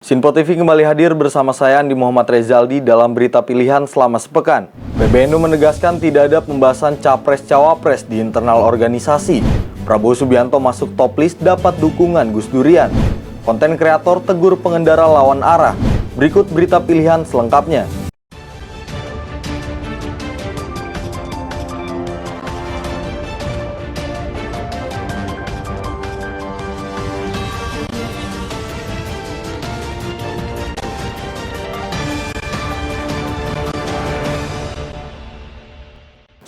Sinpo TV kembali hadir bersama saya Andi Muhammad Rezaldi dalam berita pilihan selama sepekan. PBNU menegaskan tidak ada pembahasan capres-cawapres di internal organisasi. Prabowo Subianto masuk top list dapat dukungan Gus Durian. Konten kreator tegur pengendara lawan arah. Berikut berita pilihan selengkapnya.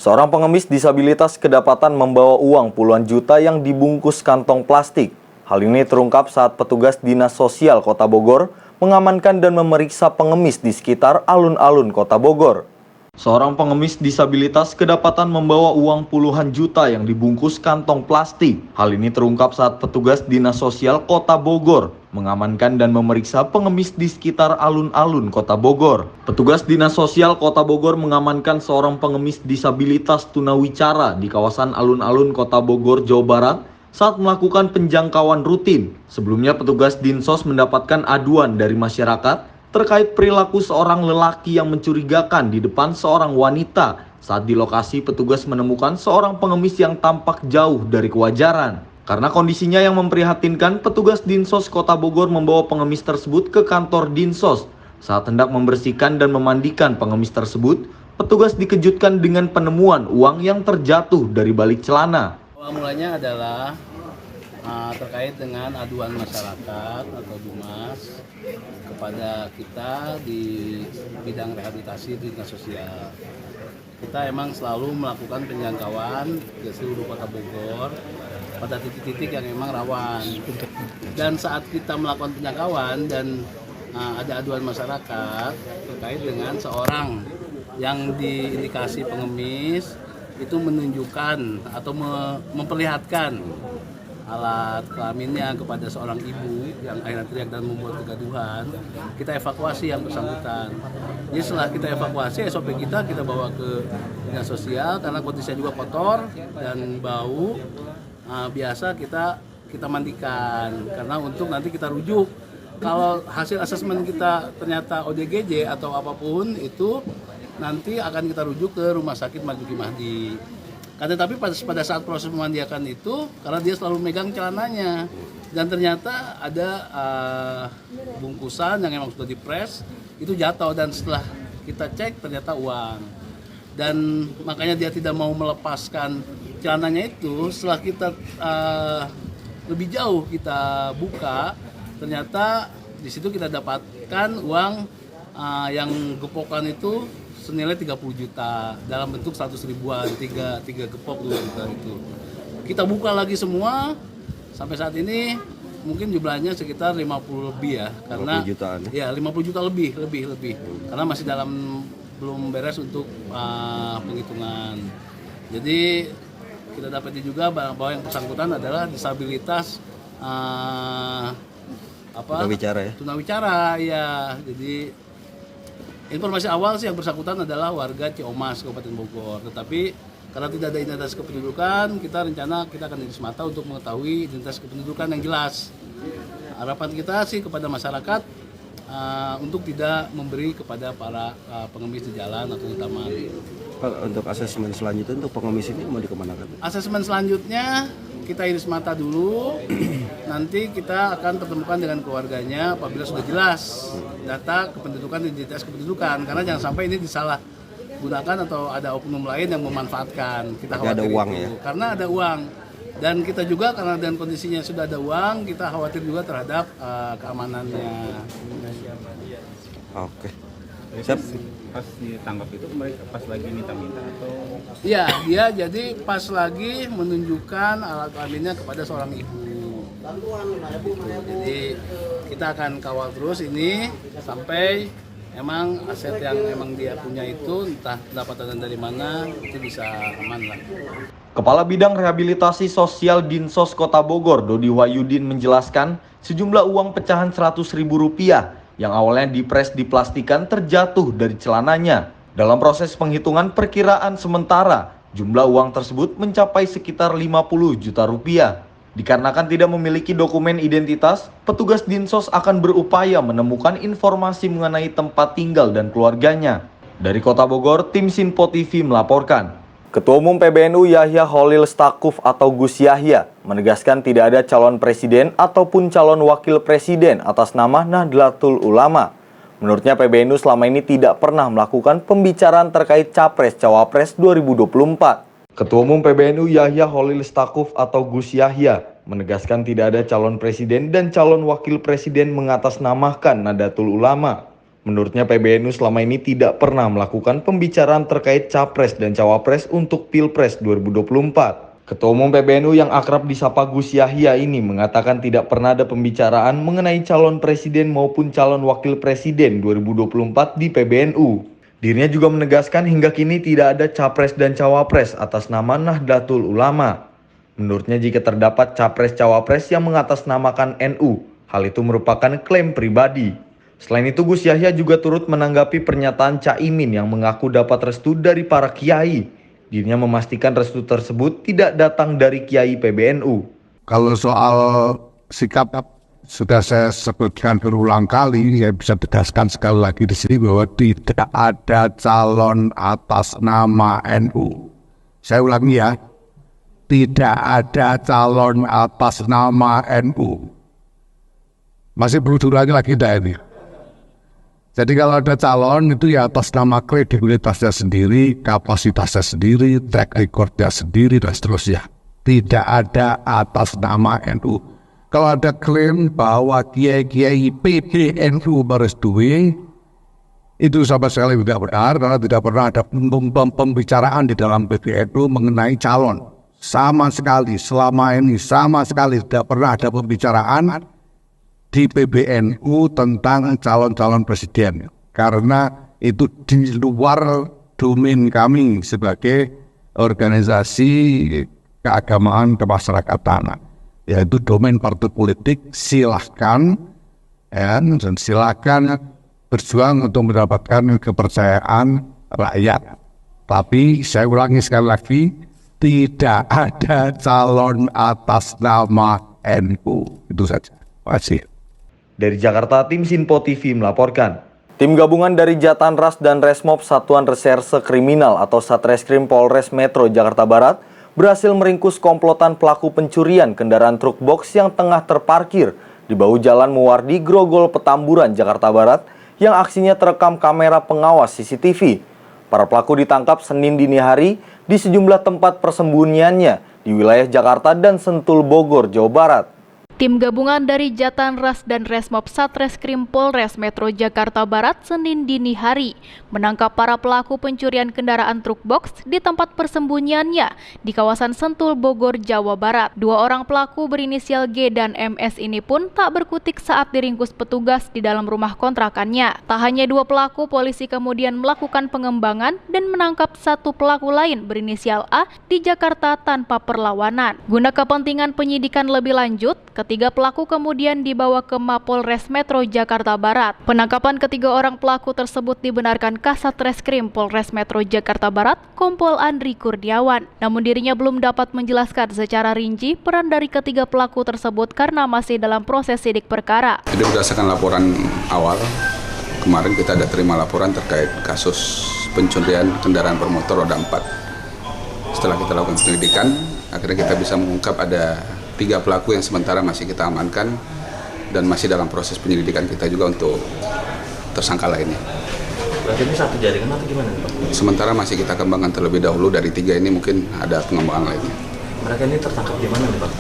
Seorang pengemis disabilitas kedapatan membawa uang puluhan juta yang dibungkus kantong plastik. Hal ini terungkap saat petugas Dinas Sosial Kota Bogor mengamankan dan memeriksa pengemis di sekitar alun-alun Kota Bogor. Seorang pengemis disabilitas kedapatan membawa uang puluhan juta yang dibungkus kantong plastik. Hal ini terungkap saat petugas Dinas Sosial Kota Bogor mengamankan dan memeriksa pengemis di sekitar alun-alun Kota Bogor. Petugas Dinas Sosial Kota Bogor mengamankan seorang pengemis disabilitas tunawicara di kawasan alun-alun Kota Bogor, Jawa Barat saat melakukan penjangkauan rutin. Sebelumnya petugas Dinsos mendapatkan aduan dari masyarakat terkait perilaku seorang lelaki yang mencurigakan di depan seorang wanita. Saat di lokasi, petugas menemukan seorang pengemis yang tampak jauh dari kewajaran. Karena kondisinya yang memprihatinkan, petugas Dinsos Kota Bogor membawa pengemis tersebut ke kantor Dinsos. Saat hendak membersihkan dan memandikan pengemis tersebut, petugas dikejutkan dengan penemuan uang yang terjatuh dari balik celana. Awal mulanya adalah terkait dengan aduan masyarakat atau Dumas kepada kita di bidang rehabilitasi di Dinas Sosial. Kita emang selalu melakukan penjangkauan ke seluruh Kota Bogor pada titik-titik yang emang rawan. Dan saat kita melakukan penjangkauan dan ada aduan masyarakat terkait dengan seorang yang diindikasi pengemis itu menunjukkan atau memperlihatkan alat kelaminnya kepada seorang ibu yang akhirnya teriak dan membuat kegaduhan, kita evakuasi yang bersangkutan. Jadi setelah kita evakuasi, SOP kita bawa ke Dinas Sosial karena kondisinya juga kotor dan bau. Biasa kita mandikan karena untuk nanti kita rujuk. Kalau hasil asesmen kita ternyata ODGJ atau apapun itu nanti akan kita rujuk ke Rumah Sakit Marzuki Mahdi. Tapi pada saat proses memandikan itu, karena dia selalu megang celananya dan ternyata ada bungkusan yang memang sudah dipres itu jatuh, dan setelah kita cek ternyata uang, dan makanya dia tidak mau melepaskan celananya itu. Setelah kita lebih jauh kita buka, ternyata di situ kita dapatkan uang yang gepokan itu senilai 30 juta dalam bentuk 100 ribuan, tiga gepok 2 juta itu. Kita buka lagi semua, sampai saat ini mungkin jumlahnya sekitar 50 lebih ya, karena 50 jutaan. Ya 50 juta lebih. Karena masih belum beres untuk penghitungan. Jadi kita dapati juga bahwa yang bersangkutan adalah disabilitas tunawicara ya. Jadi informasi awal sih yang bersangkutan adalah warga Ciomas, Kabupaten Bogor. Tetapi karena tidak ada identitas kependudukan, kita akan iris mata untuk mengetahui identitas kependudukan yang jelas. Harapan kita sih kepada masyarakat untuk tidak memberi kepada para pengemis di jalan atau di taman. Untuk asesmen selanjutnya untuk pengemis ini mau dikemanakan? Asesmen selanjutnya kita iris mata dulu, nanti kita akan pertemukan dengan keluarganya apabila sudah jelas data kependudukan, identitas kependudukan, karena jangan sampai ini disalahgunakan atau ada oknum lain yang memanfaatkan. Kita khawatir ada uang itu, ya? Karena ada uang, dan kita juga karena dengan kondisinya sudah ada uang, kita khawatir juga terhadap keamanannya. Oke. Siap. Pas ditangkap itu mereka pas lagi minta-minta atau? Iya, dia jadi pas lagi menunjukkan alat kelaminnya kepada seorang ibu. Jadi kita akan kawal terus ini sampai emang aset yang emang dia punya itu, entah pendapatan dari mana, itu bisa aman lah. Kepala Bidang Rehabilitasi Sosial Dinsos Kota Bogor, Dodi Wahyudin menjelaskan sejumlah uang pecahan Rp100.000 yang awalnya dipres diplastikan terjatuh dari celananya. Dalam proses penghitungan perkiraan sementara, jumlah uang tersebut mencapai sekitar 50 juta rupiah. Dikarenakan tidak memiliki dokumen identitas, petugas Dinsos akan berupaya menemukan informasi mengenai tempat tinggal dan keluarganya. Dari Kota Bogor, tim Sinpo TV melaporkan. Ketua Umum PBNU Yahya Khalil Stakuf atau Gus Yahya menegaskan tidak ada calon presiden ataupun calon wakil presiden atas nama Nahdlatul Ulama. Menurutnya PBNU selama ini tidak pernah melakukan pembicaraan terkait Capres-Cawapres 2024. Ketua Umum PBNU Yahya Khalil Stakuf atau Gus Yahya menegaskan tidak ada calon presiden dan calon wakil presiden mengatasnamakan Nahdlatul Ulama. Menurutnya PBNU selama ini tidak pernah melakukan pembicaraan terkait Capres dan Cawapres untuk Pilpres 2024. Ketua Umum PBNU yang akrab disapa Gus Yahya ini mengatakan tidak pernah ada pembicaraan mengenai calon presiden maupun calon wakil presiden 2024 di PBNU. Dirinya juga menegaskan hingga kini tidak ada Capres dan Cawapres atas nama Nahdlatul Ulama. Menurutnya jika terdapat Capres-Cawapres yang mengatasnamakan NU, hal itu merupakan klaim pribadi. Selain itu Gus Yahya juga turut menanggapi pernyataan Caimin yang mengaku dapat restu dari para kiai. Dirinya memastikan restu tersebut tidak datang dari kiai PBNU. Kalau soal sikap sudah saya sebutkan berulang kali, saya bisa tegaskan sekali lagi di sini bahwa tidak ada calon atas nama NU. Saya ulangi ya, tidak ada calon atas nama NU. Masih perlu diulangi lagi tidak ini? Jadi kalau ada calon itu ya atas nama kredibilitasnya sendiri, kapasitasnya sendiri, track recordnya sendiri dan seterusnya. Tidak ada atas nama NU. Kalau ada klaim bahwa kiai-kiai PBNU merestui, itu sama sekali tidak benar karena tidak pernah ada pembicaraan di dalam PBNU mengenai calon. Sama sekali, selama ini sama sekali tidak pernah ada pembicaraan di PBNU tentang calon-calon presiden. Karena itu di luar domain kami sebagai organisasi keagamaan kemasyarakatan. Yaitu domain partai politik, silahkan dan silahkan berjuang untuk mendapatkan kepercayaan rakyat. Tapi saya ulangi sekali lagi, tidak ada calon atas nama NU. Itu saja. Terima kasih. Dari Jakarta, tim Sinpo TV melaporkan. Tim gabungan dari Jatanras dan Resmob Satuan Reserse Kriminal atau Satreskrim Polres Metro Jakarta Barat berhasil meringkus komplotan pelaku pencurian kendaraan truk box yang tengah terparkir di bahu Jalan Muwardi, Grogol, Petamburan, Jakarta Barat yang aksinya terekam kamera pengawas CCTV. Para pelaku ditangkap Senin dini hari di sejumlah tempat persembunyiannya di wilayah Jakarta dan Sentul, Bogor, Jawa Barat. Tim gabungan dari Jatanras dan Resmob Satreskrim Polres Metro Jakarta Barat Senin dini hari menangkap para pelaku pencurian kendaraan truk box di tempat persembunyiannya di kawasan Sentul, Bogor, Jawa Barat. Dua orang pelaku berinisial G dan MS ini pun tak berkutik saat diringkus petugas di dalam rumah kontrakannya. Tak hanya dua pelaku, polisi kemudian melakukan pengembangan dan menangkap satu pelaku lain berinisial A di Jakarta tanpa perlawanan. Guna kepentingan penyidikan lebih lanjut, ketiga pelaku kemudian dibawa ke Mapolres Metro Jakarta Barat. Penangkapan ketiga orang pelaku tersebut dibenarkan Kasat Reskrim Polres Metro Jakarta Barat, Kompol Andri Kurniawan. Namun dirinya belum dapat menjelaskan secara rinci peran dari ketiga pelaku tersebut karena masih dalam proses sidik perkara. Jadi berdasarkan laporan awal, kemarin kita ada terima laporan terkait kasus pencurian kendaraan bermotor roda 4. Setelah kita lakukan penyelidikan, akhirnya kita bisa mengungkap ada 3 pelaku yang sementara masih kita amankan dan masih dalam proses penyelidikan kita juga untuk tersangka lainnya. Berarti ini satu jaringan atau gimana Pak? Sementara masih kita kembangkan terlebih dahulu, dari 3 ini mungkin ada pengembangan lainnya. Mereka ini tertangkap di mana nih Pak?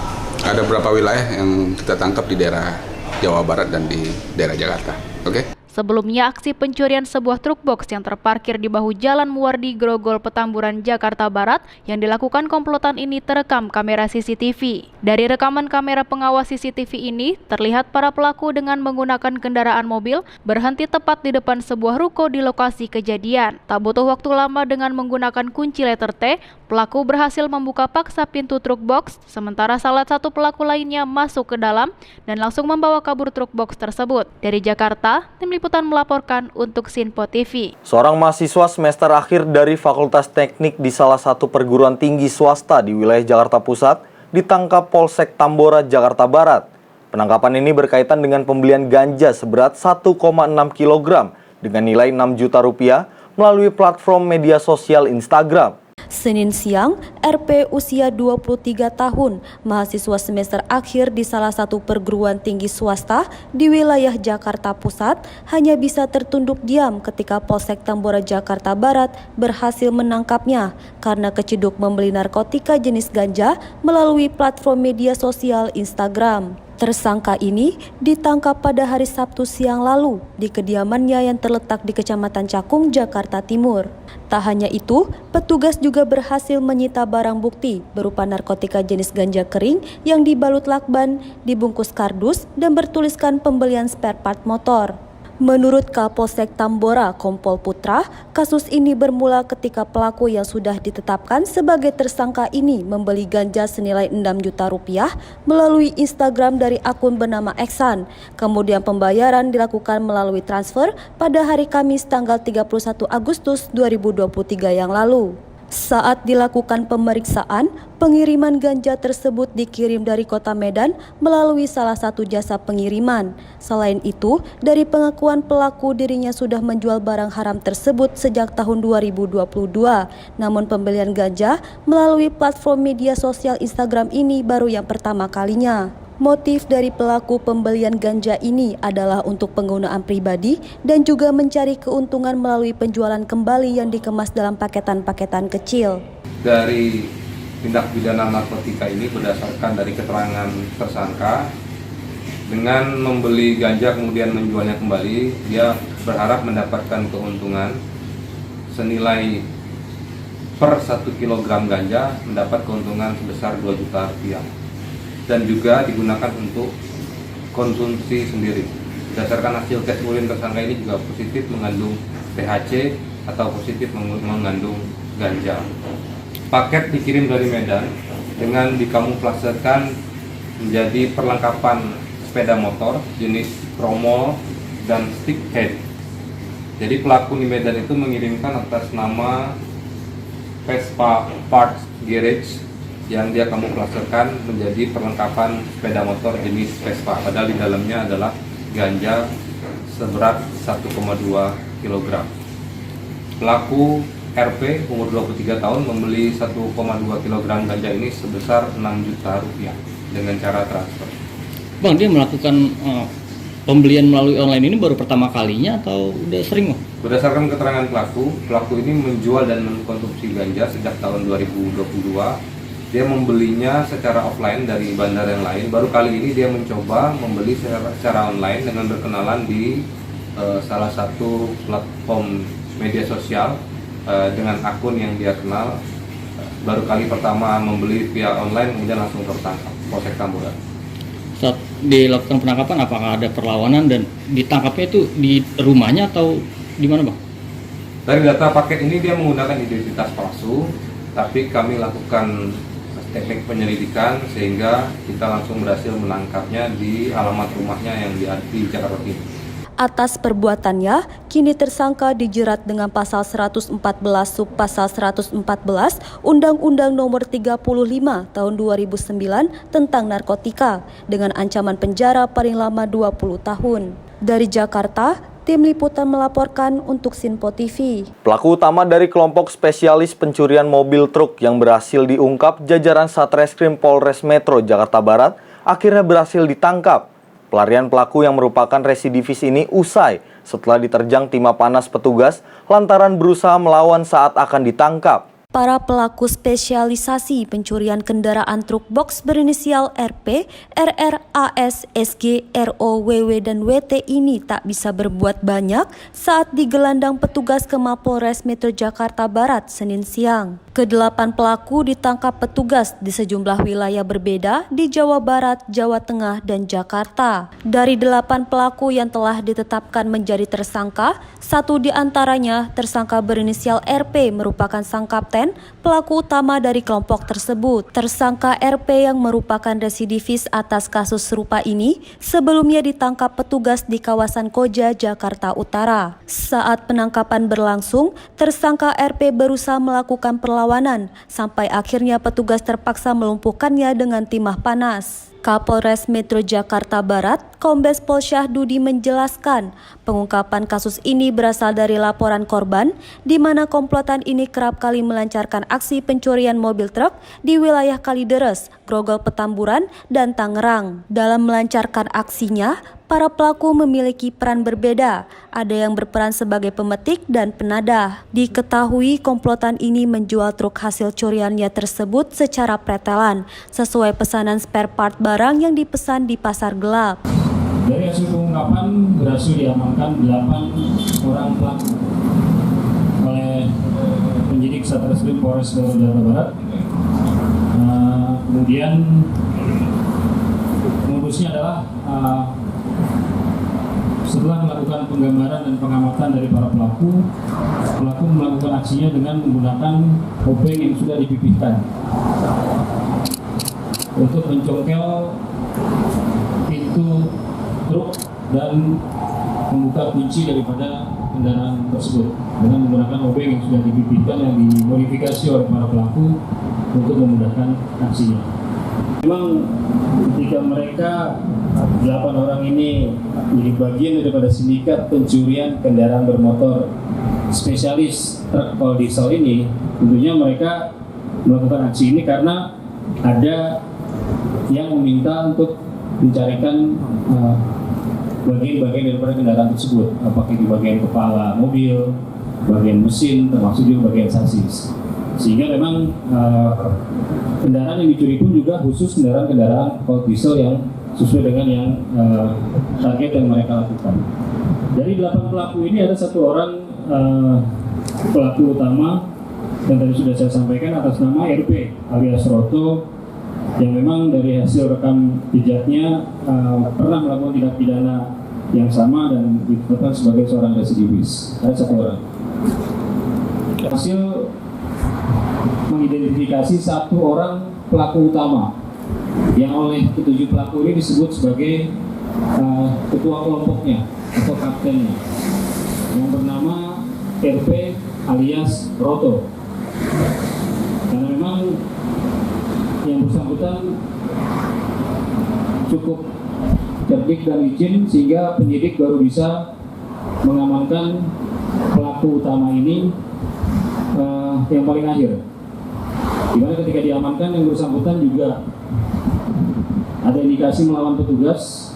Ada beberapa wilayah yang kita tangkap di daerah Jawa Barat dan di daerah Jakarta. Oke? Sebelumnya, aksi pencurian sebuah truk box yang terparkir di bahu Jalan Muwardi, Grogol, Petamburan, Jakarta Barat yang dilakukan komplotan ini terekam kamera CCTV. Dari rekaman kamera pengawas CCTV ini, terlihat para pelaku dengan menggunakan kendaraan mobil berhenti tepat di depan sebuah ruko di lokasi kejadian. Tak butuh waktu lama dengan menggunakan kunci letter T, pelaku berhasil membuka paksa pintu truk box, sementara salah satu pelaku lainnya masuk ke dalam dan langsung membawa kabur truk box tersebut. Dari Jakarta, tim Liputan melaporkan untuk Sinpo TV. Seorang mahasiswa semester akhir dari Fakultas Teknik di salah satu perguruan tinggi swasta di wilayah Jakarta Pusat ditangkap Polsek Tambora, Jakarta Barat. Penangkapan ini berkaitan dengan pembelian ganja seberat 1,6 kg dengan nilai 6 juta rupiah melalui platform media sosial Instagram. Senin siang, RP usia 23 tahun, mahasiswa semester akhir di salah satu perguruan tinggi swasta di wilayah Jakarta Pusat, hanya bisa tertunduk diam ketika Polsek Tambora, Jakarta Barat berhasil menangkapnya karena keciduk membeli narkotika jenis ganja melalui platform media sosial Instagram. Tersangka ini ditangkap pada hari Sabtu siang lalu di kediamannya yang terletak di Kecamatan Cakung, Jakarta Timur. Tak hanya itu, petugas juga berhasil menyita barang bukti berupa narkotika jenis ganja kering yang dibalut lakban, dibungkus kardus, dan bertuliskan pembelian spare part motor. Menurut Kapolsek Tambora, Kompol Putra, kasus ini bermula ketika pelaku yang sudah ditetapkan sebagai tersangka ini membeli ganja senilai 6 juta rupiah melalui Instagram dari akun bernama Eksan. Kemudian pembayaran dilakukan melalui transfer pada hari Kamis tanggal 31 Agustus 2023 yang lalu. Saat dilakukan pemeriksaan, pengiriman ganja tersebut dikirim dari kota Medan melalui salah satu jasa pengiriman. Selain itu, dari pengakuan pelaku dirinya sudah menjual barang haram tersebut sejak tahun 2022. Namun pembelian ganja melalui platform media sosial Instagram ini baru yang pertama kalinya. Motif dari pelaku pembelian ganja ini adalah untuk penggunaan pribadi dan juga mencari keuntungan melalui penjualan kembali yang dikemas dalam paketan-paketan kecil. Dari tindak pidana narkotika ini berdasarkan dari keterangan tersangka, dengan membeli ganja kemudian menjualnya kembali, dia berharap mendapatkan keuntungan senilai per 1 kg ganja mendapat keuntungan sebesar 2 juta rupiah. Dan juga digunakan untuk konsumsi sendiri. Berdasarkan hasil tes urin tersangka ini juga positif mengandung THC atau positif mengandung ganja. Paket dikirim dari Medan dengan dikamuflasekan menjadi perlengkapan sepeda motor jenis Promol dan stick head. Jadi pelaku di Medan itu mengirimkan atas nama Vespa Parts Garage yang dia kamuflasekan menjadi perlengkapan sepeda motor jenis Vespa, padahal di dalamnya adalah ganja seberat 1,2 kg. Pelaku RP umur 23 tahun membeli 1,2 kg ganja ini sebesar 6 juta rupiah dengan cara transfer. Bang, dia melakukan pembelian melalui online ini baru pertama kalinya atau udah sering? Berdasarkan keterangan pelaku ini menjual dan mengkonsumsi ganja sejak tahun 2022. Dia membelinya secara offline dari bandar yang lain. Baru kali ini dia mencoba membeli secara online dengan berkenalan di salah satu platform media sosial dengan akun yang dia kenal. Baru kali pertama membeli via online, kemudian langsung tertangkap Polsek Tambora. Saat dilakukan penangkapan, apakah ada perlawanan dan ditangkapnya itu di rumahnya atau di mana, Bang? Dari data paket ini dia menggunakan identitas palsu, tapi kami lakukan teknik penyelidikan sehingga kita langsung berhasil menangkapnya di alamat rumahnya yang di Jakarta Timur. Atas perbuatannya, kini tersangka dijerat dengan pasal 114 subpasal 114 Undang-Undang Nomor 35 Tahun 2009 tentang narkotika dengan ancaman penjara paling lama 20 tahun. Dari Jakarta, tim liputan melaporkan untuk Sinpo TV. Pelaku utama dari kelompok spesialis pencurian mobil truk yang berhasil diungkap jajaran Satreskrim Polres Metro Jakarta Barat akhirnya berhasil ditangkap. Pelarian pelaku yang merupakan residivis ini usai setelah diterjang timah panas petugas lantaran berusaha melawan saat akan ditangkap. Para pelaku spesialisasi pencurian kendaraan truk box berinisial RP, RR, AS, SG, RO, WW, dan WT ini tak bisa berbuat banyak saat digelandang petugas ke Mapolres Metro Jakarta Barat Senin siang. Kedelapan pelaku ditangkap petugas di sejumlah wilayah berbeda di Jawa Barat, Jawa Tengah, dan Jakarta. Dari 8 pelaku yang telah ditetapkan menjadi tersangka, 1 diantaranya tersangka berinisial RP merupakan sang kapten Fen, pelaku utama dari kelompok tersebut. Tersangka RP yang merupakan residivis atas kasus serupa ini sebelumnya ditangkap petugas di kawasan Koja, Jakarta Utara. Saat penangkapan berlangsung, tersangka RP berusaha melakukan perlawanan sampai akhirnya petugas terpaksa melumpuhkannya dengan timah panas. Kapolres Metro Jakarta Barat, Kombes Pol Syahdudi menjelaskan, pengungkapan kasus ini berasal dari laporan korban, di mana komplotan ini kerap kali melancarkan aksi pencurian mobil truk di wilayah Kalideres, Grogol Petamburan, dan Tangerang. Dalam melancarkan aksinya, para pelaku memiliki peran berbeda, ada yang berperan sebagai pemetik dan penadah. Diketahui komplotan ini menjual truk hasil curiannya tersebut secara pretelan, sesuai pesanan spare part barang yang dipesan di pasar gelap. Dari hasil pengungkapan berhasil diamankan 8 orang pelaku oleh penyidik Satreskrim Polres Metro Jakarta Barat. Kemudian modusnya adalah setelah melakukan penggambaran dan pengamatan dari para pelaku melakukan aksinya dengan menggunakan obeng yang sudah dipipihkan untuk mencongkel pintu truk dan membuka kunci daripada kendaraan tersebut dengan menggunakan obeng yang sudah dipipihkan yang dimodifikasi oleh para pelaku untuk memudahkan aksinya. Memang ketika mereka 8 orang ini menjadi bagian daripada sindikat pencurian kendaraan bermotor spesialis truk pol diesel ini, tentunya mereka melakukan aksi ini karena ada yang meminta untuk mencarikan bagian-bagian daripada kendaraan tersebut, apakah itu bagian kepala mobil, bagian mesin, termasuk juga bagian sasis. Sehingga memang kendaraan yang dicuri pun juga khusus kendaraan pol diesel yang sesuai dengan yang target yang mereka lakukan. Dari 8 pelaku ini ada 1 orang pelaku utama yang tadi sudah saya sampaikan atas nama RP alias Roto, yang memang dari hasil rekam jejaknya pernah melakukan tindak pidana yang sama dan ditetapkan sebagai seorang residivis. Ada 1 orang. Hasil mengidentifikasi 1 orang pelaku utama yang oleh ke-7 pelaku ini disebut sebagai ketua kelompoknya atau kaptennya yang bernama RP alias Roto. Karena memang yang bersangkutan cukup cerdik dan licin sehingga penyidik baru bisa mengamankan pelaku utama ini yang paling akhir. Dimana ketika diamankan yang bersangkutan juga ada indikasi melawan petugas,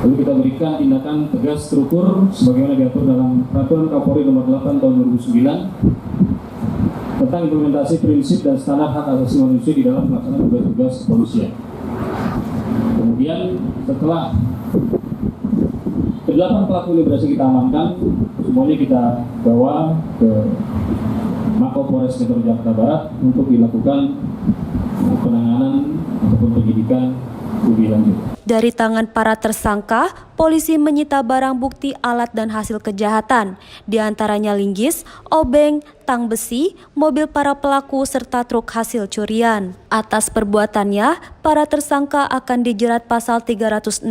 lalu kita berikan tindakan tegas terukur sebagaimana diatur dalam Peraturan Kapolri Nomor 8 Tahun 2009 tentang implementasi prinsip dan standar hak asasi manusia di dalam pelaksanaan tugas-tugas kepolisian. Kemudian setelah ke-8 pelaku ini berhasil kita amankan, semuanya kita bawa ke Mako Polres Metro Jakarta Barat untuk dilakukan penanganan ataupun penyidikan lebih lanjut. Dari tangan para tersangka, polisi menyita barang bukti alat dan hasil kejahatan, di antaranya linggis, obeng, tang besi, mobil para pelaku, serta truk hasil curian. Atas perbuatannya, para tersangka akan dijerat pasal 363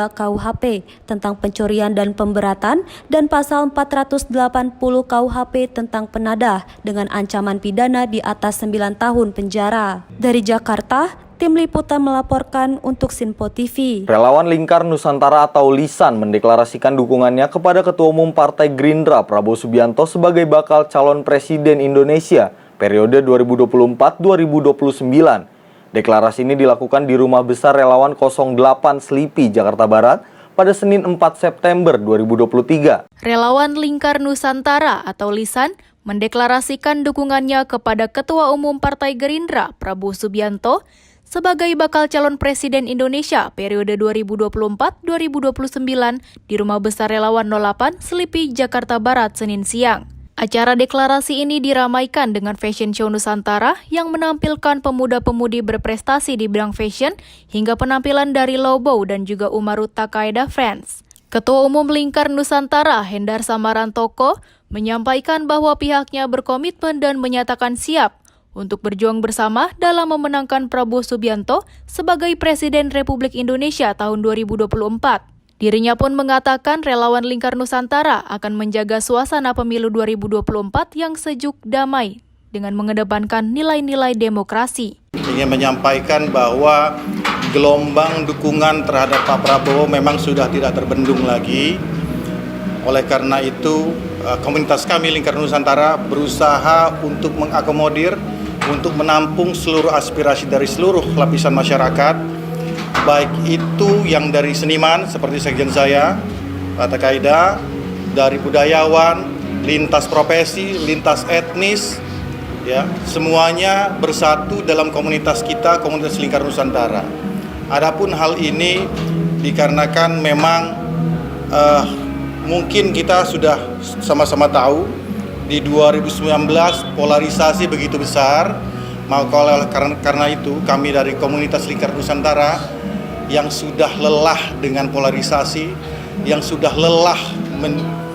KUHP tentang pencurian dan pemberatan dan pasal 480 KUHP tentang penadah dengan ancaman pidana di atas 9 tahun penjara. Dari Jakarta, Tim Liputan melaporkan untuk Sinpo TV. Relawan Lingkar Nusantara atau Lisan mendeklarasikan dukungannya kepada Ketua Umum Partai Gerindra Prabowo Subianto sebagai bakal calon Presiden Indonesia periode 2024-2029. Deklarasi ini dilakukan di Rumah Besar Relawan 08 Selipi, Jakarta Barat pada Senin 4 September 2023. Relawan Lingkar Nusantara atau Lisan mendeklarasikan dukungannya kepada Ketua Umum Partai Gerindra Prabowo Subianto sebagai bakal calon Presiden Indonesia periode 2024-2029 di Rumah Besar Relawan 08 Selipi, Jakarta Barat, Senin siang. Acara deklarasi ini diramaikan dengan fashion show Nusantara yang menampilkan pemuda-pemudi berprestasi di bidang fashion hingga penampilan dari Lobo dan juga Umaru Takaeda Friends. Ketua Umum Lingkar Nusantara, Hendar Samarantoko, menyampaikan bahwa pihaknya berkomitmen dan menyatakan siap untuk berjuang bersama dalam memenangkan Prabowo Subianto sebagai Presiden Republik Indonesia tahun 2024. Dirinya pun mengatakan relawan Lingkar Nusantara akan menjaga suasana pemilu 2024 yang sejuk damai dengan mengedepankan nilai-nilai demokrasi. Ingin menyampaikan bahwa gelombang dukungan terhadap Pak Prabowo memang sudah tidak terbendung lagi. Oleh karena itu, komunitas kami Lingkar Nusantara berusaha untuk mengakomodir, untuk menampung seluruh aspirasi dari seluruh lapisan masyarakat, baik itu yang dari seniman seperti sekjen saya, Pak Tekaida, dari budayawan, lintas profesi, lintas etnis, ya, semuanya bersatu dalam komunitas kita, komunitas Lingkar Nusantara. Adapun hal ini dikarenakan memang mungkin kita sudah sama-sama tahu di 2019 polarisasi begitu besar, maka karena itu kami dari komunitas Lingkar Nusantara yang sudah lelah dengan polarisasi, yang sudah lelah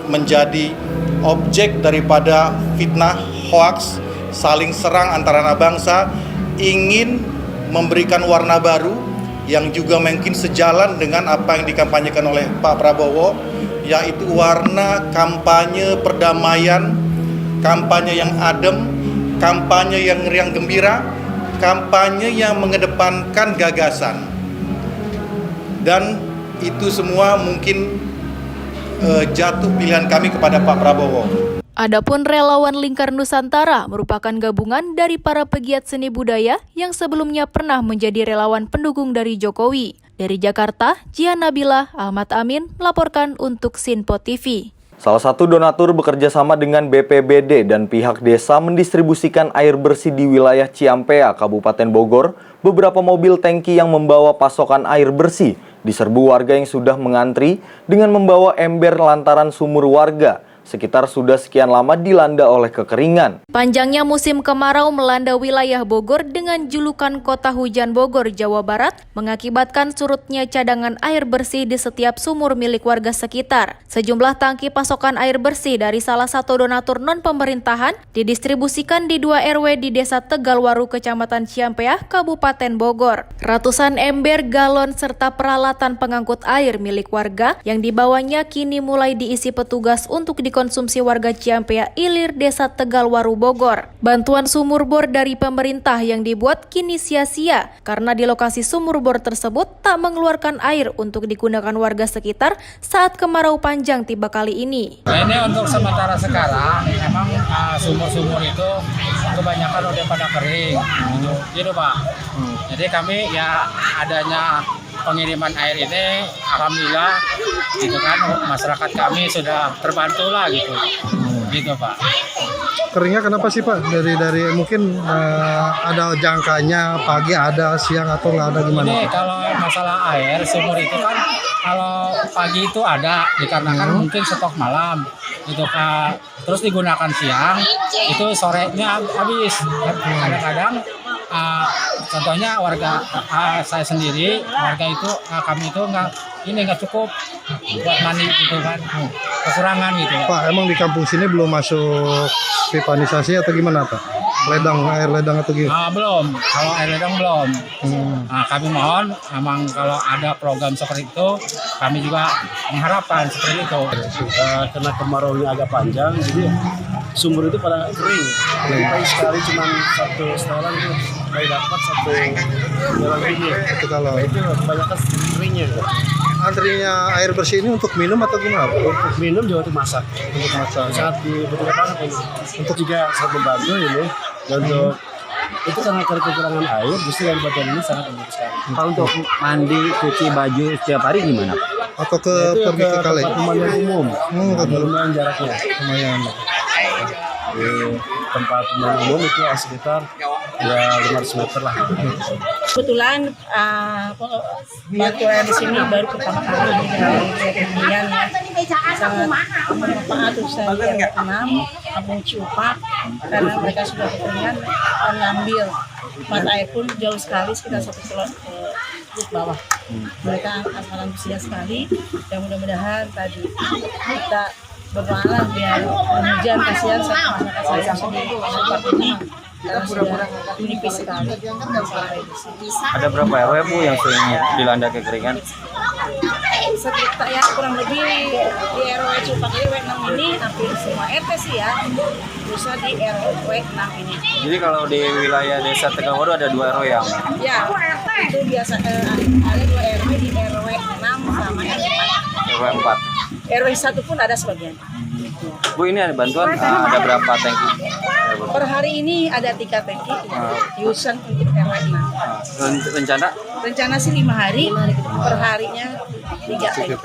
menjadi objek daripada fitnah, hoaks, saling serang antara anak bangsa, ingin memberikan warna baru yang juga mungkin sejalan dengan apa yang dikampanyekan oleh Pak Prabowo, yaitu warna kampanye perdamaian, kampanye yang adem, kampanye yang riang gembira, kampanye yang mengedepankan gagasan. Dan itu semua mungkin jatuh pilihan kami kepada Pak Prabowo. Adapun relawan Lingkar Nusantara merupakan gabungan dari para pegiat seni budaya yang sebelumnya pernah menjadi relawan pendukung dari Jokowi. Dari Jakarta, Jihan Nabila, Ahmad Amin melaporkan untuk Sinpo TV. Salah satu donatur bekerja sama dengan BPBD dan pihak desa mendistribusikan air bersih di wilayah Ciampea, Kabupaten Bogor. Beberapa mobil tangki yang membawa pasokan air bersih diserbu warga yang sudah mengantri dengan membawa ember lantaran sumur warga sekitar sudah sekian lama dilanda oleh kekeringan. Panjangnya musim kemarau melanda wilayah Bogor dengan julukan Kota Hujan Bogor, Jawa Barat, mengakibatkan surutnya cadangan air bersih di setiap sumur milik warga sekitar. Sejumlah tangki pasokan air bersih dari salah satu donatur non-pemerintahan didistribusikan di 2 RW di Desa Tegalwaru, Kecamatan Ciampea, Kabupaten Bogor. Ratusan ember, galon, serta peralatan pengangkut air milik warga yang dibawanya kini mulai diisi petugas untuk dikonsumsi warga Ciampea Ilir, Desa Tegalwaru, Bogor. Bantuan sumur bor dari pemerintah yang dibuat kini sia-sia karena di lokasi sumur bor tersebut tak mengeluarkan air untuk digunakan warga sekitar saat kemarau panjang tiba kali ini. Ini untuk sementara sekarang, memang sumur-sumur itu kebanyakan udah pada kering, gitu Pak. Jadi kami ya adanya pengiriman air ini, alhamdulillah, gitu kan, masyarakat kami sudah terbantu lah gitu, gitu Pak. Keringnya kenapa sih Pak? Dari mungkin ada jangkanya, pagi ada, siang atau nggak ada gimana? Ini kalau masalah air sumur itu kan, kalau pagi itu ada, dikarenakan mungkin stok malam, gitu Pak. Terus digunakan siang, itu sorenya habis. Kadang-kadang contohnya warga saya sendiri, warga itu kami itu nggak cukup buat mandi gitu kan, kekurangan gitu. Pak, emang di kampung sini belum masuk pipanisasi atau gimana Pak? Air ledang atau gimana? Belum, kalau air ledang belum. Kami mohon, emang kalau ada program seperti itu, kami juga mengharapkan seperti itu. Karena kemaraunya agak panjang, jadi sumur itu pada kering. Jadi sekali cuma satu setelan itu bayi dapat satu jalan ini. Kalau itu kebanyakan keringnya. Antrinya air bersih ini untuk minum atau gimana? Untuk minum juga untuk masak. Untuk masak. Sangat dibutuhkan banget ini. Untuk juga sangat membantu ini. Dan untuk itu karena kekurangan air, justru yang buatan ini sangat membantu sekali. Kalau untuk mandi, cuci baju setiap hari gimana? Atau pergi ke kali? Pemandian umum. Lumayan jaraknya. Lumayan. Di tempat pemandian umum itu sekitar ya 500 meter lah. Kebetulan batu air di sini baru pertama kali dari kemudian sangat bermanfaat untuk saya enam kampung Ciupak karena mereka sudah kekeringan dan ngambil mata air pun jauh sekali sekitar 1 km di bawah. Mereka sangat antusias sekali. Dan mudah-mudahan tadi kita berdoa biar hujan, kasihan sama masyarakat saya sendiri karena sudah menipis sekali. Ada berapa RW Bu yang sering dilanda kekeringan? Sekitar ya kurang lebih di RW Cupak RW 6 ini hampir semua RT sih ya, khususnya di RW 6 ini. Jadi kalau di wilayah Desa Tegalwaru ada 2 RW yang? Ya, itu biasa ada 2 RW di RW 6 sama RW 4. RW 1 pun ada sebagian. Bu, ini ada bantuan, ada berapa tangki? Per hari ini ada 3 tangki, user untuk RW 6. Rencana sih 5 hari, per harinya 3 tangki.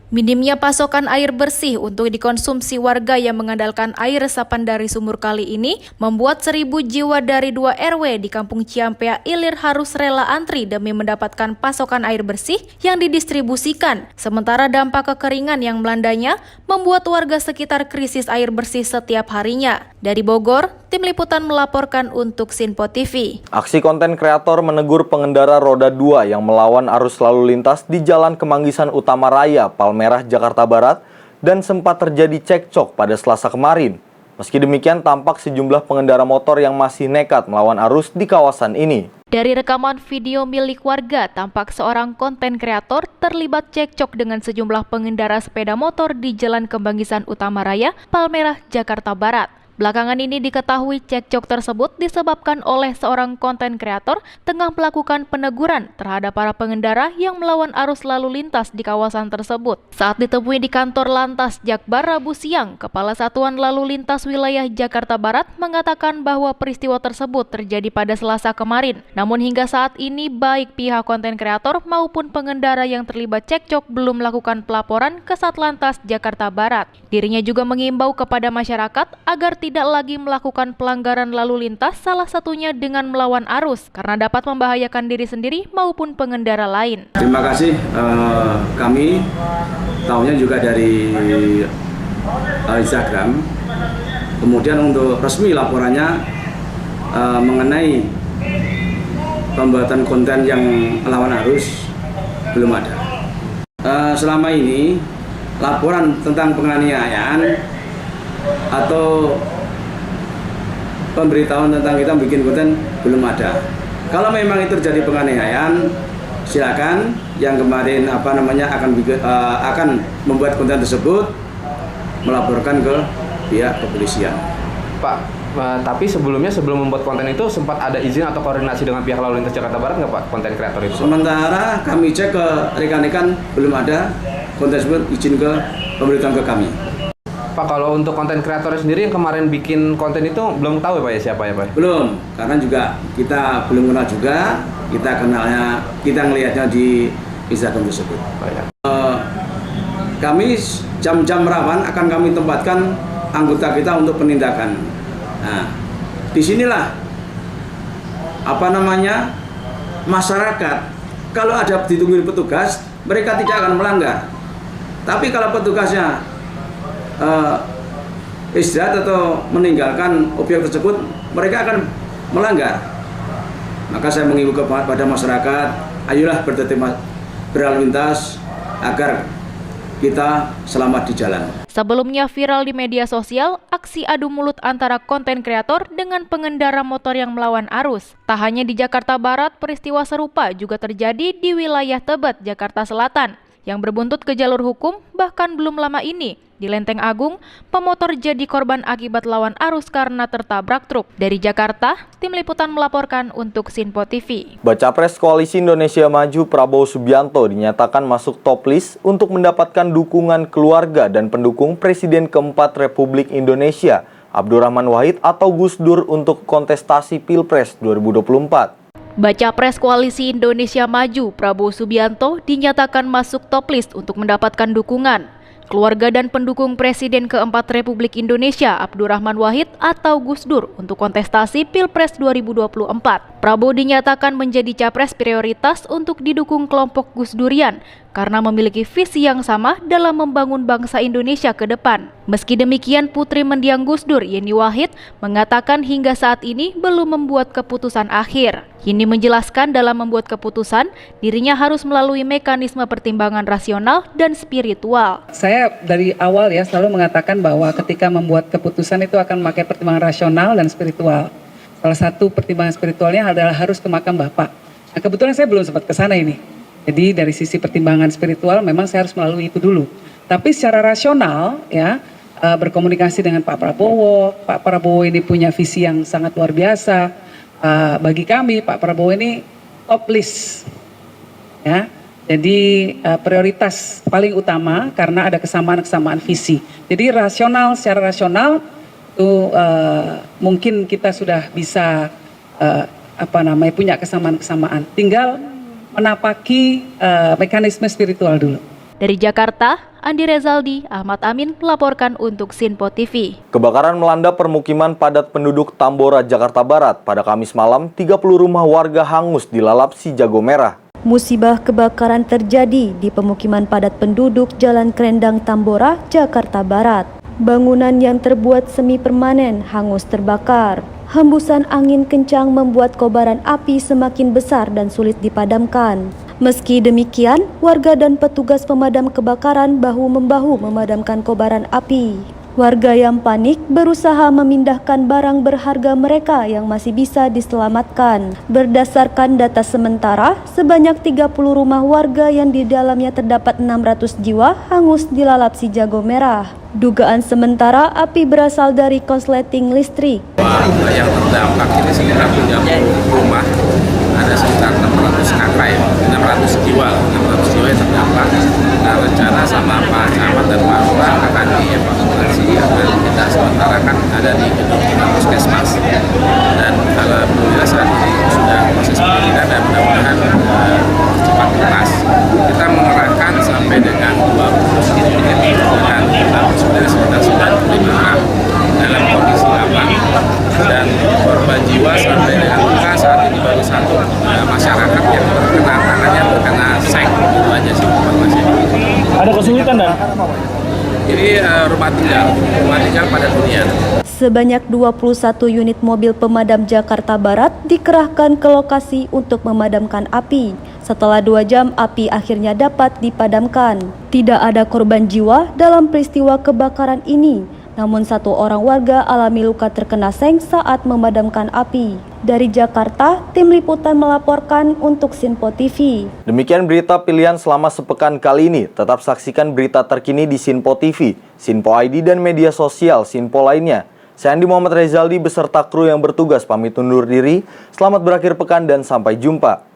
Minimnya pasokan air bersih untuk dikonsumsi warga yang mengandalkan air resapan dari sumur kali ini membuat 1.000 jiwa dari 2 RW di Kampung Ciampea Ilir harus rela antri demi mendapatkan pasokan air bersih yang didistribusikan. Sementara dampak kekeringan yang melandanya membuat warga sekitar krisis air bersih setiap harinya. Dari Bogor, Tim Liputan melaporkan untuk Sinpo TV. Aksi konten kreator menegur pengendara roda 2 yang melawan arus lalu lintas di Jalan Kemanggisan Utama Raya, Palmerah, Jakarta Barat, dan sempat terjadi cekcok pada Selasa kemarin. Meski demikian, tampak sejumlah pengendara motor yang masih nekat melawan arus di kawasan ini. Dari rekaman video milik warga, tampak seorang konten kreator terlibat cekcok dengan sejumlah pengendara sepeda motor di Jalan Kemanggisan Utama Raya, Palmerah, Jakarta Barat. Belakangan ini diketahui cekcok tersebut disebabkan oleh seorang konten kreator tengah melakukan peneguran terhadap para pengendara yang melawan arus lalu lintas di kawasan tersebut. Saat ditemui di kantor Lantas Jakbar Rabu siang, Kepala Satuan Lalu Lintas Wilayah Jakarta Barat mengatakan bahwa peristiwa tersebut terjadi pada Selasa kemarin. Namun hingga saat ini baik pihak konten kreator maupun pengendara yang terlibat cekcok belum melakukan pelaporan ke Satlantas Jakarta Barat. Dirinya juga mengimbau kepada masyarakat agar tidak lagi melakukan pelanggaran lalu lintas, salah satunya dengan melawan arus karena dapat membahayakan diri sendiri maupun pengendara lain. Terima kasih, kami tahunya juga dari Instagram. Kemudian untuk resmi laporannya mengenai pembuatan konten yang melawan arus belum ada. Selama ini laporan tentang penganiayaan atau pemberitahuan tentang kita bikin konten belum ada. Kalau memang itu terjadi penganiayaan, silakan yang kemarin akan membuat konten tersebut melaporkan ke pihak kepolisian. Pak, tapi sebelum membuat konten itu sempat ada izin atau koordinasi dengan pihak lalu lintas Jakarta Barat nggak Pak, konten kreator itu? Sementara kami cek ke rekan-rekan belum ada konten tersebut izin ke pemberitahuan ke kami. Pak, kalau untuk konten kreator sendiri yang kemarin bikin konten itu belum tahu ya Pak ya siapa ya Pak? Belum, karena juga kita belum kenal juga, kita ngelihatnya di Instagram tersebut. Kami jam-jam rawan akan kami tempatkan anggota kita untuk penindakan. Nah, disinilah masyarakat kalau ada ditungguin petugas, mereka tidak akan melanggar. Tapi kalau petugasnya istirahat atau meninggalkan objek tersebut, mereka akan melanggar. Maka saya mengimbau kepada masyarakat, ayolah bertertib berlalu lintas agar kita selamat di jalan. Sebelumnya viral di media sosial, aksi adu mulut antara konten kreator dengan pengendara motor yang melawan arus. Tak hanya di Jakarta Barat, peristiwa serupa juga terjadi di wilayah Tebet, Jakarta Selatan, yang berbuntut ke jalur hukum. Bahkan belum lama ini, di Lenteng Agung, pemotor jadi korban akibat lawan arus karena tertabrak truk. Dari Jakarta, Tim Liputan melaporkan untuk Sinpo TV. Bacapres Koalisi Indonesia Maju Prabowo Subianto dinyatakan masuk top list untuk mendapatkan dukungan keluarga dan pendukung Presiden keempat Republik Indonesia, Abdurrahman Wahid atau Gus Dur untuk kontestasi Pilpres 2024. Bacapres Koalisi Indonesia Maju Prabowo Subianto dinyatakan masuk top list untuk mendapatkan dukungan keluarga dan pendukung Presiden keempat Republik Indonesia Abdurrahman Wahid atau Gus Dur untuk kontestasi Pilpres 2024. Prabowo dinyatakan menjadi capres prioritas untuk didukung kelompok Gus Durian karena memiliki visi yang sama dalam membangun bangsa Indonesia ke depan. Meski demikian, Putri Mendiang Gus Dur, Yeni Wahid, mengatakan hingga saat ini belum membuat keputusan akhir. Yeni menjelaskan dalam membuat keputusan, dirinya harus melalui mekanisme pertimbangan rasional dan spiritual. Saya dari awal ya selalu mengatakan bahwa ketika membuat keputusan itu akan memakai pertimbangan rasional dan spiritual. Salah satu pertimbangan spiritualnya adalah harus ke makam Bapak. Nah, kebetulan saya belum sempat ke sana ini. Jadi dari sisi pertimbangan spiritual memang saya harus melalui itu dulu. Tapi secara rasional ya, berkomunikasi dengan Pak Prabowo ini punya visi yang sangat luar biasa. Bagi kami Pak Prabowo ini top list, ya. Jadi prioritas paling utama karena ada kesamaan visi. Jadi secara rasional itu mungkin kita sudah bisa punya kesamaan. Tinggal menapaki mekanisme spiritual dulu. Dari Jakarta, Andi Rezaldi, Ahmad Amin melaporkan untuk Sinpo TV. Kebakaran melanda permukiman padat penduduk Tambora, Jakarta Barat. Pada Kamis malam, 30 rumah warga hangus dilalap si jago merah. Musibah kebakaran terjadi di pemukiman padat penduduk Jalan Krendang Tambora, Jakarta Barat. Bangunan yang terbuat semi permanen hangus terbakar. Hembusan angin kencang membuat kobaran api semakin besar dan sulit dipadamkan. Meski demikian, warga dan petugas pemadam kebakaran bahu-membahu memadamkan kobaran api. Warga yang panik berusaha memindahkan barang berharga mereka yang masih bisa diselamatkan. Berdasarkan data sementara, sebanyak 30 rumah warga yang di dalamnya terdapat 600 jiwa hangus dilalap si jago merah. Dugaan sementara api berasal dari konsleting listrik. Yang terdampak ini sekitar 30 rumah, ada sekitar 600 kakak ya, 600 jiwa yang terdampak. Nah, rencana sama Pak Camat dan Pak Lurah akan dievakuasi, akan kita sementara kan ada di gedung puskesmas. Dan alhamdulillah saat ini sudah proses penyelidikan dan mudah-mudahan cepat tuntas. Kita mengerahkan sampai dengan 20 unit dengan personil sekitar 95 orang dalam kondisi aman. Dan korban jiwa sampai dengan luka saat ini baru satu masyarakat yang tangannya terkena seng. Itu aja sih informasinya. Ada kesulitan dan? Ini rumah tinggal pada hunian. Sebanyak 21 unit mobil pemadam Jakarta Barat dikerahkan ke lokasi untuk memadamkan api. Setelah 2 jam, api akhirnya dapat dipadamkan. Tidak ada korban jiwa dalam peristiwa kebakaran ini. Namun 1 orang warga alami luka terkena seng saat memadamkan api. Dari Jakarta, tim liputan melaporkan untuk Sinpo TV. Demikian berita pilihan selama sepekan kali ini. Tetap saksikan berita terkini di Sinpo TV, Sinpo ID dan media sosial Sinpo lainnya. Saya Andi Muhammad Rezaldi beserta kru yang bertugas pamit undur diri. Selamat berakhir pekan dan sampai jumpa.